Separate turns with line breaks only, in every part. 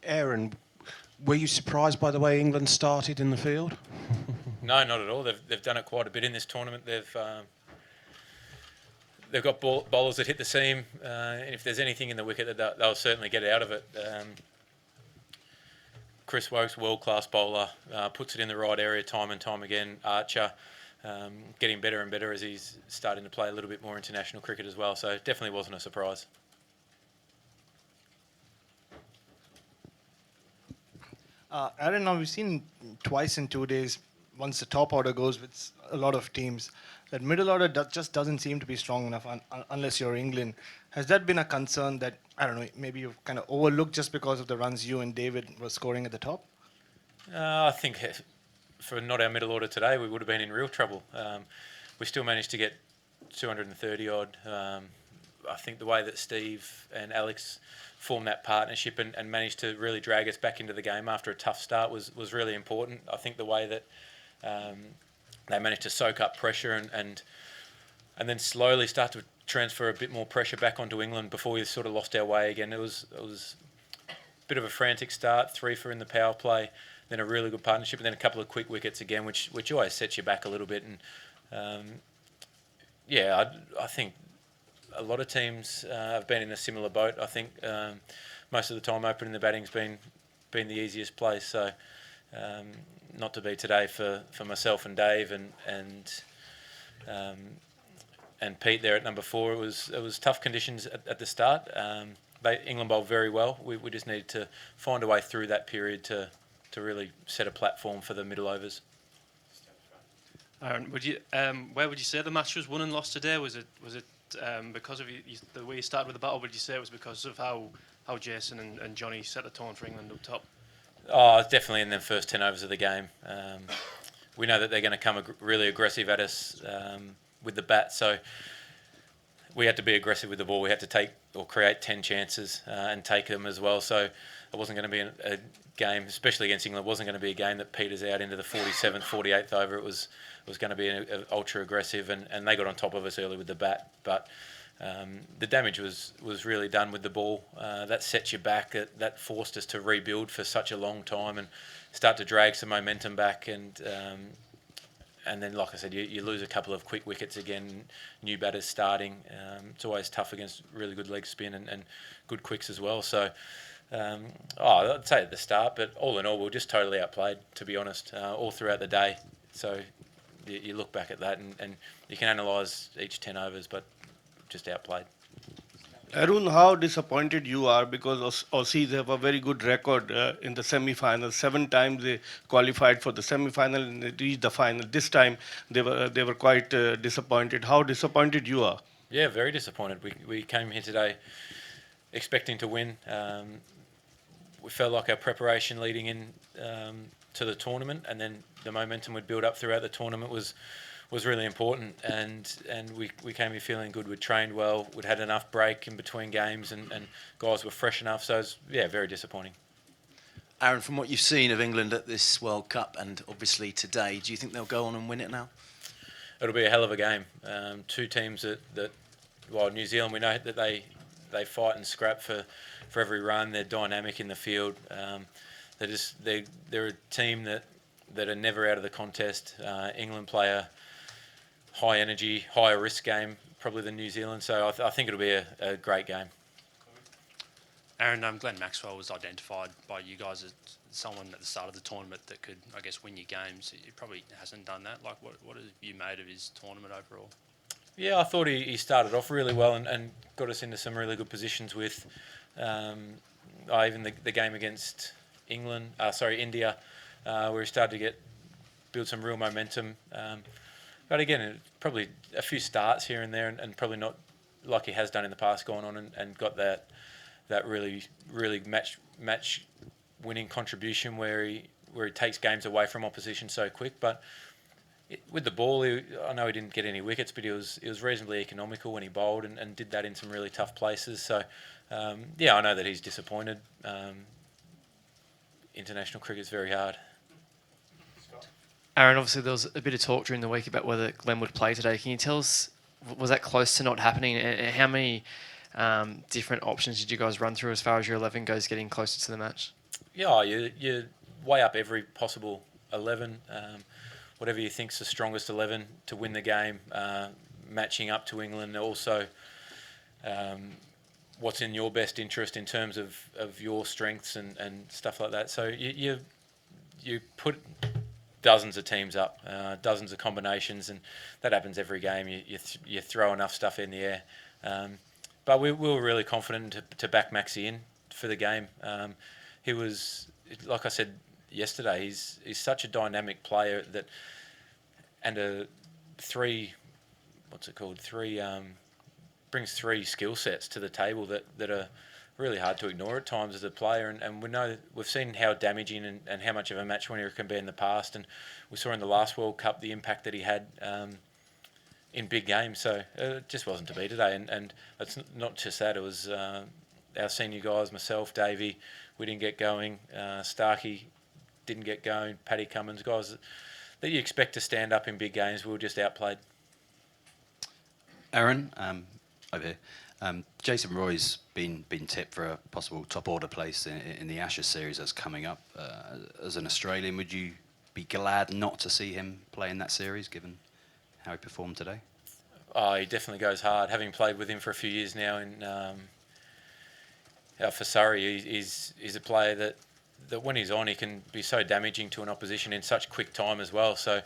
Aaron, were you surprised by the way England started in the field?
No, not at all. They've done it quite a bit in this tournament. They've got bowlers that hit the seam, and if there's anything in the wicket, that they'll certainly get out of it. Chris Woakes, world-class bowler, puts it in the right area time and time again. Archer, getting better and better as he's starting to play a little bit more international cricket as well. So it definitely wasn't a surprise.
Aaron, now we've seen twice in 2 days, once the top order goes with a lot of teams, that middle order just doesn't seem to be strong enough unless you're England. Has that been a concern that, I don't know, maybe you've kind of overlooked just because of the runs you and David were scoring at the top?
I think for not our middle order today, we would have been in real trouble. We still managed to get 230 odd. I think the way that Steve and Alex formed that partnership and managed to really drag us back into the game after a tough start was really important. I think the way that they managed to soak up pressure and then slowly start to transfer a bit more pressure back onto England before we sort of lost our way again. It was a bit of a frantic start, 3 for in the power play, then a really good partnership, and then a couple of quick wickets again, which always sets you back a little bit. And I think a lot of teams have been in a similar boat. I think most of the time opening the batting's been the easiest place. So not to be today for myself and Dave and Pete there at number 4. It was tough conditions at the start. England bowled very well. We just needed to find a way through that period to really set a platform for the middle overs.
Aaron, where would you say the match was won and lost today? Was it because of the way you started with the battle? Would you say it was because of how Jason and Johnny set the tone for England up top?
Oh, definitely in the first 10 overs of the game. We know that they're going to come really aggressive at us with the bat, so we had to be aggressive with the ball. We had to take or create 10 chances and take them as well. So it wasn't going to be a game, especially against England. It wasn't going to be a game that peters out into the 47th, 48th over. It was going to be an ultra aggressive, and they got on top of us early with the bat. But the damage was really done with the ball. That sets you back. That forced us to rebuild for such a long time and start to drag some momentum back. And then, like I said, you lose a couple of quick wickets again, new batters starting. It's always tough against really good leg spin and good quicks as well. So, I'd say at the start, but all in all, we were just totally outplayed, to be honest, all throughout the day. So you look back at that and you can analyse each 10 overs, but just outplayed.
Arun, how disappointed you are, because Aussies have a very good record in the semi-final. 7 times they qualified for the semi-final and they reached the final. This time they were quite disappointed. How disappointed you are?
Yeah, very disappointed. We came here today expecting to win. We felt like our preparation leading in to the tournament, and then the momentum we'd build up throughout the tournament was really important, and we came here feeling good. We'd trained well, we'd had enough break in between games, and guys were fresh enough. So it was, very disappointing.
Aaron, from what you've seen of England at this World Cup and obviously today, do you think they'll go on and win it now?
It'll be a hell of a game. 2 teams that New Zealand, we know that they fight and scrap for every run. They're dynamic in the field. They're a team that are never out of the contest. England play a high energy, higher risk game probably than New Zealand. So I think it'll be a great game.
Aaron, Glenn Maxwell was identified by you guys as someone at the start of the tournament that could, I guess, win your games. He probably hasn't done that. Like, what have you made of his tournament overall?
Yeah, I thought he started off really well and got us into some really good positions with even the game against India, where he started to build some real momentum. But again, probably a few starts here and there, and probably not like he has done in the past, gone on and got that really match winning contribution where he takes games away from opposition so quick. But with the ball, I know he didn't get any wickets, but he was reasonably economical when he bowled and did that in some really tough places. So I know that he's disappointed. International cricket's very hard.
Aaron, obviously there was a bit of talk during the week about whether Glenn would play today. Can you tell us, was that close to not happening? And how many different options did you guys run through as far as your 11 goes getting closer to the match?
Yeah, you weigh up every possible 11, whatever you think's the strongest 11 to win the game, matching up to England. Also, what's in your best interest in terms of your strengths and stuff like that. So you put dozens of teams up, dozens of combinations, and that happens every game. You throw enough stuff in the air. But we were really confident to back Maxi in for the game. He was, like I said yesterday, he's such a dynamic player that, and brings three skill sets to the table that are really hard to ignore at times as a player. And we've seen how damaging and how much of a match winner he can be in the past. And we saw in the last World Cup the impact that he had in big games. So it just wasn't to be today. And it's not just that. It was our senior guys, myself, Davey, we didn't get going. Starkey didn't get going. Paddy Cummins, guys that you expect to stand up in big games, we were just outplayed.
Aaron, over here. Jason Roy's been tipped for a possible top order place in the Ashes series that's coming up. As an Australian, would you be glad not to see him play in that series, given how he performed today?
Oh, he definitely goes hard. Having played with him for a few years now for Surrey, he's a player that when he's on, he can be so damaging to an opposition in such quick time as well. So,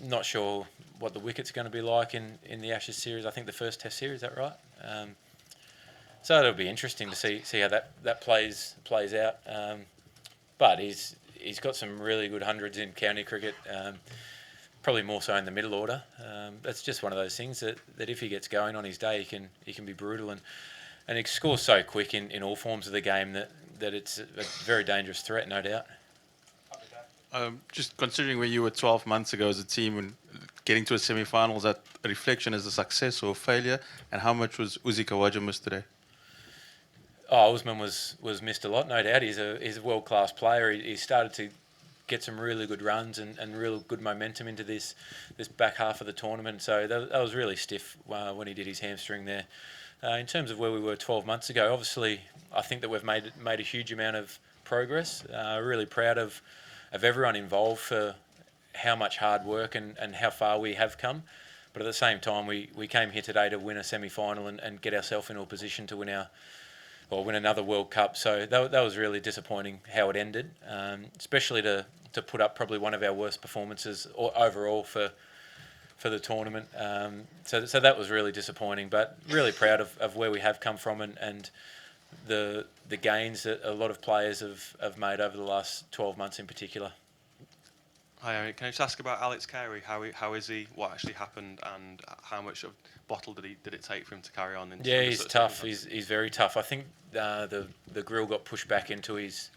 not sure what the wicket's going to be like in the Ashes series. I think the first Test series, is that right? So it'll be interesting to see how that plays out. But he's got some really good hundreds in county cricket. Probably more so in the middle order. That's just one of those things that if he gets going on his day, he can be brutal and he scores so quick in all forms of the game that it's a very dangerous threat, no doubt.
Just considering where you were 12 months ago as a team and getting to a semi-final, is that a reflection as a success or a failure? And how much was Uzi Khawaja missed today?
Oh, Usman was missed a lot, no doubt. He's a world-class player. He started to get some really good runs and real good momentum into this back half of the tournament. So that was really stiff when he did his hamstring there. In terms of where we were 12 months ago, obviously I think that we've made a huge amount of progress. Really proud of everyone involved for how much hard work and how far we have come. But at the same time, we came here today to win a semi-final and get ourselves into a position to win another World Cup. So that was really disappointing how it ended, especially to put up probably one of our worst performances overall for the tournament. So that was really disappointing, but really proud of where we have come from and the gains that a lot of players have made over the last 12 months in particular.
Hi Aaron, can I just ask about Alex Carey? How is he? What actually happened? And how much of bottle did it take for him to carry on?
Yeah, he's tough. He's very tough. I think the grill got pushed back into his.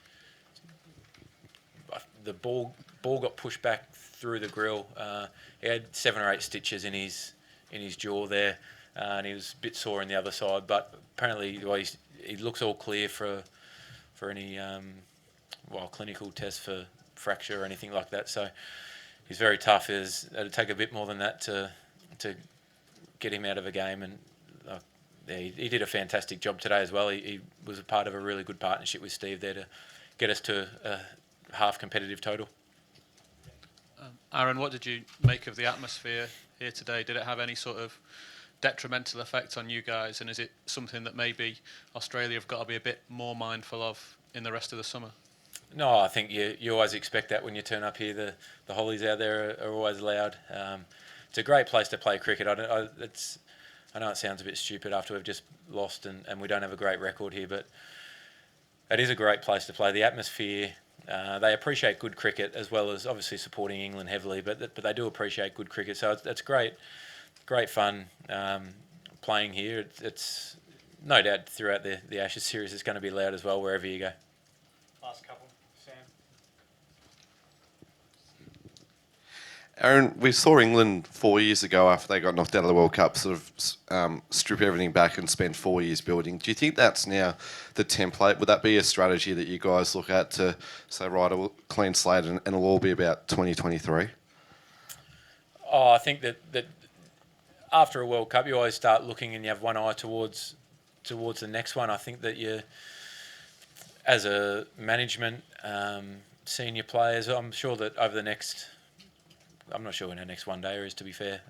The ball got pushed back through the grill. He had 7 or 8 stitches in his jaw there, and he was a bit sore on the other side. But apparently, he looks all clear for any clinical test for fracture or anything like that. So he's very tough. It'd take a bit more than that to get him out of a game, and he did a fantastic job today as well. He was a part of a really good partnership with Steve there to get us to a half competitive total.
Aaron, what did you make of the atmosphere here today? Did it have any sort of detrimental effect on you guys, and is it something that maybe Australia have got to be a bit more mindful of in the rest of the summer?
No, I think you always expect that when you turn up here. The Hollies out there are always loud. It's a great place to play cricket. I know it sounds a bit stupid after we've just lost and we don't have a great record here, but it is a great place to play. The atmosphere, they appreciate good cricket as well as obviously supporting England heavily, but they do appreciate good cricket. So it's great fun playing here. It's no doubt throughout the Ashes series it's going to be loud as well wherever you go.
Last couple, Sam.
Aaron, we saw England 4 years ago after they got knocked out of the World Cup sort of strip everything back and spend 4 years building. Do you think that's now the template? Would that be a strategy that you guys look at to say, right, a clean slate and it'll all be about 2023?
Oh, I think that after a World Cup you always start looking and you have one eye towards the next one. I think that as a management, senior players, I'm sure that over the next, I'm not sure when our next one day is, to be fair.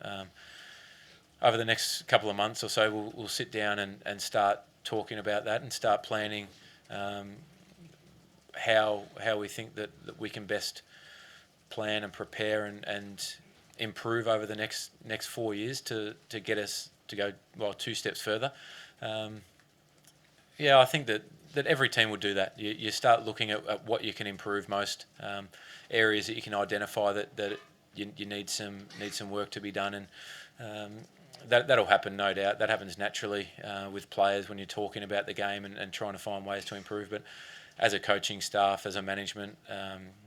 Over the next couple of months or so, we'll sit down and start talking about that and start planning how we think that we can best plan and prepare and improve over the next 4 years to get us to go 2 steps further. I think that every team would do that. You start looking at what you can improve most, areas that you can identify that you need some work to be done, and that'll happen, no doubt. That happens naturally with players when you're talking about the game and trying to find ways to improve. But as a coaching staff, as a management,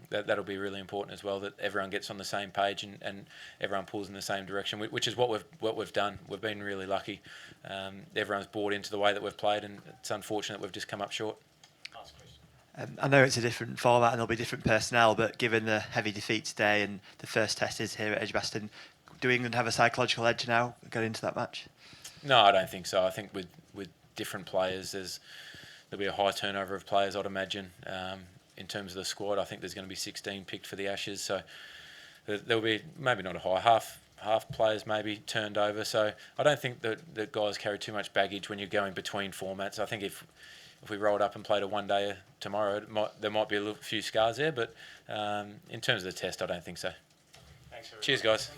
that'll be really important as well, that everyone gets on the same page and everyone pulls in the same direction, which is what we've done. We've been really lucky. Everyone's bought into the way that we've played, and it's unfortunate we've just come up short.
I know it's a different format and there'll be different personnel, but given the heavy defeat today and the first test is here at Edgbaston, do England have a psychological edge now going into that match?
No, I don't think so. I think with different players, there'll be a high turnover of players, I'd imagine. In terms of the squad, I think there's going to be 16 picked for the Ashes, so there'll be maybe not a high, half players maybe turned over. So I don't think that guys carry too much baggage when you're going between formats. I think if we rolled up and played a one-day tomorrow, there might be a few scars there, but in terms of the test, I don't think so. Thanks, cheers, guys.